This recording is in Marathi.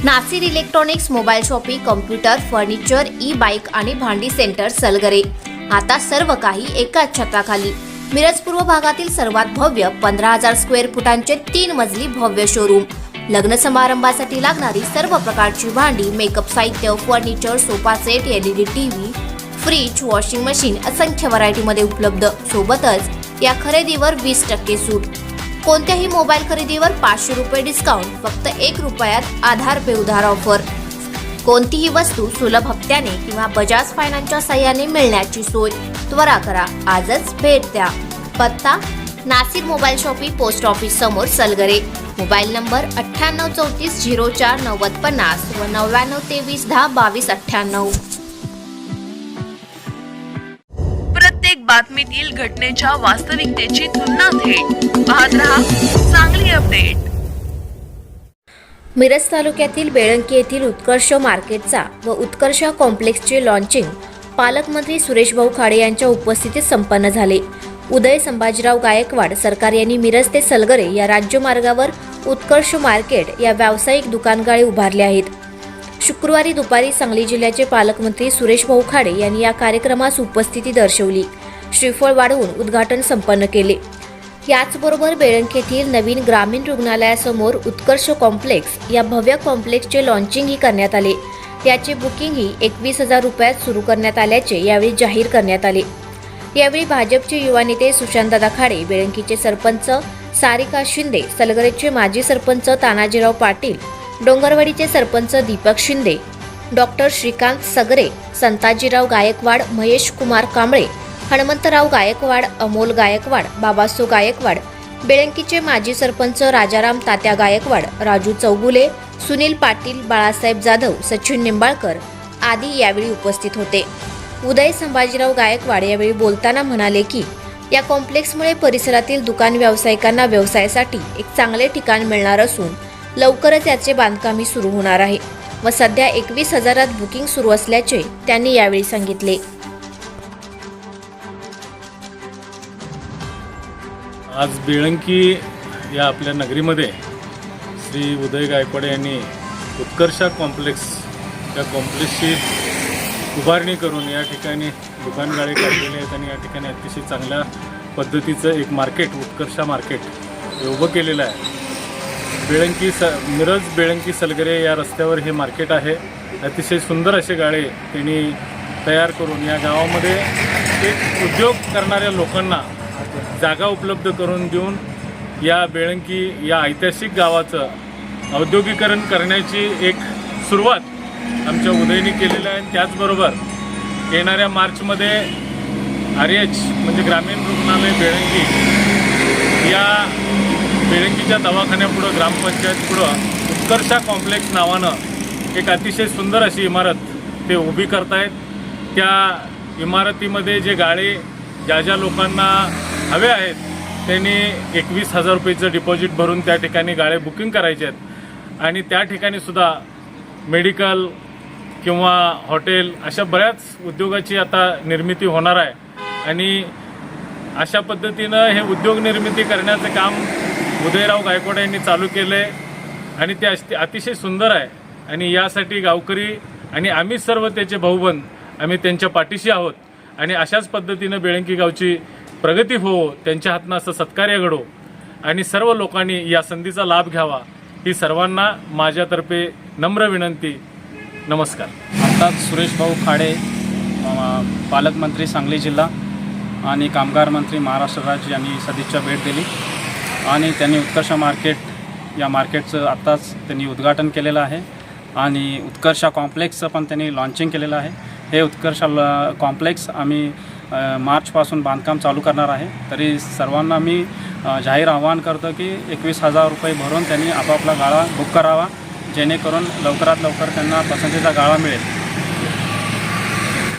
Nasir electronics, mobile shopping, computer, furniture, e bike आणि भांडी सेंटर सलगरे. आता सर्व काही एकाच छताखाली. मिरज पूर्व भागातील सर्वात भव्य 15,000 स्क्वेअर फुटांचे 3 मजली भव्य शोरूम. लग्न समारंभासाठी लागणारी सर्व प्रकारची भांडी, मेकअप साहित्य, furniture, sofa set, LED TV, fridge, washing machine असंख्य व्हरायटीमध्ये उपलब्ध. सोबतच या खरेदीवर 20% सूट. कोणत्याही मोबाईल खरेदीवर 500 रुपये डिस्काउंट. फक्त 1 रुपयात आधार पे उधार ऑफर. कोणतीही वस्तू सुलभ हप्त्याने किंवा बजाज फायनान्सच्या साहाय्याने मिळण्याची सोय. त्वरा करा, आजच भेट द्या. पत्ता: Nasir mobile shopping, post office समोर, सलगरे. मोबाईल नंबर 9834 04 9050 व 9923 10 22 98. प्रत्येक बातमीतील घटनेच्या वास्तविकतेची तुलना थेट पाहत रहा चांगली अपडेट. मिरज तालुक्यातील बेळंकी येथील उत्कर्ष मार्केटचा व उत्कर्ष कॉम्प्लेक्सचे लॉन्चिंग पालकमंत्री सुरेश भाऊ खाडे यांच्या उपस्थितीत संपन्न झाले. उदय संभाजीराव गायकवाड सरकार यांनी मिरज ते सलगरे या राज्यमार्गावर उत्कर्ष मार्केट या व्यावसायिक दुकानगाळे उभारले आहेत. शुक्रवारी दुपारी सांगली जिल्ह्याचे पालकमंत्री सुरेश भाऊ खाडे यांनी या कार्यक्रमास उपस्थिती दर्शवली. श्रीफळ वाढवून उद्घाटन संपन्न केले. याचबरोबर बेळंकी येथील नवीन ग्रामीण रुग्णालयासमोर उत्कर्ष कॉम्प्लेक्स या भव्य कॉम्प्लेक्सचे लॉन्चिंगही करण्यात आले. याचे बुकिंगही 21,000 रुपयात सुरू करण्यात आल्याचे यावेळी जाहीर करण्यात आले. यावेळी भाजपचे युवा नेते सुशांतदादा खाडे, बेळंकीचे सरपंच सारिका शिंदे, सलगरेचे माजी सरपंच तानाजीराव पाटील, डोंगरवाडीचे सरपंच दीपक शिंदे, डॉक्टर श्रीकांत सगरे, संताजीराव गायकवाड, महेश कुमार कांबळे, हनुमंतराव गायकवाड, अमोल गायकवाड, बाबासो गायकवाड, बेळंकीचे माजी सरपंच राजाराम तात्या गायकवाड, राजू चौगुले, सुनील पाटील, बाळासाहेब जाधव, सचिन निंबाळकर आदी यावेळी उपस्थित होते. उदय संभाजीराव गायकवाड यावेळी बोलताना म्हणाले की या कॉम्प्लेक्समुळे परिसरातील दुकान व्यावसायिकांना व्यवसायासाठी एक चांगले ठिकाण मिळणार असून लवकरच याचे बांधकामही सुरू होणार आहे व सध्या 21,000 बुकिंग सुरू असल्याचे त्यांनी यावेळी सांगितले. आज बेळंकी या आपल्या नगरीमध्ये श्री उदय गायकवाड यांनी उत्कर्ष कॉम्प्लेक्स या कॉम्प्लेक्सची उभारणी करून या ठिकाणी दुकानगाळे काढलेले आहेत आणि या ठिकाणी अतिशय चांगल्या पद्धतीचं एक मार्केट, उत्कर्ष मार्केट हे उभं केलेलं आहे. मिरज बेळंकी सलगरे या रस्त्यावर हे मार्केट आहे. अतिशय सुंदर असे गाळे त्यांनी तयार करून या गावामध्ये एक उद्योग करणाऱ्या लोकांना जागा उपलब्ध करून देऊन या बेळंकी या ऐतिहासिक गावाचं औद्योगिकरण करण्याची एक सुरुवात आमच्या उदयनी केलेलं आहे. त्याचबरोबर येणाऱ्या मार्चमध्ये RH म्हणजे ग्रामीण रुग्णालय बेळंकी या बेळंकीच्या दवाखान्यापुढं ग्रामपंचायतपुढं उत्कर्ष कॉम्प्लेक्स नावानं एक अतिशय सुंदर अशी इमारत ते उभी करतायत. त्या इमारतीमध्ये जे गाळे ज्या लोकांना हवे आहेत त्यांनी 21,000 रुपयेचं डिपॉझिट भरून त्या ठिकाणी गाळे बुकिंग करायचे आहेत आणि त्या ठिकाणी सुद्धा मेडिकल किंवा हॉटेल अशा बऱ्याच उद्योगाची आता निर्मिती होणार आहे आणि अशा पद्धतीनं हे उद्योग निर्मिती करण्याचं काम उदयराव गायकवाड यांनी चालू केलं आहे आणि ते अतिशय सुंदर आहे आणि यासाठी गावकरी आणि आम्ही सर्व त्याचे भाऊबंद आम्ही त्यांच्या पाठीशी आहोत आणि अशाच पद्धतीनं बेळंकी गावची प्रगती हो, त्यांच्या हातनं असं सत्कार्य घडो आणि सर्व लोकांनी या संधीचा लाभ घ्यावा ही सर्वांना माझ्यातर्फे नम्र विनंती. नमस्कार. आत्ताच सुरेश भाऊ खाडे पालकमंत्री सांगली जिल्हा आणि कामगार मंत्री महाराष्ट्र राज्य यांनी सदिच्छा भेट दिली आणि त्यांनी उत्कर्ष मार्केट या मार्केटचं आत्ताच त्यांनी उद्घाटन केलेलं आहे आणि उत्कर्ष कॉम्प्लेक्सचं पण त्यांनी लॉन्चिंग केलेलं आहे. हे उत्कर्ष कॉम्प्लेक्स आम्ही मार्चपासून बांधकाम चालू करणार आहे. तरी सर्वांना मी जाहीर आवाहन करतो की 21,000 रुपये भरून त्यांनी आपापला गाळा बुक करावा जेणेकरून लवकरात लवकर त्यांना पसंतीचा गाळा मिळेल.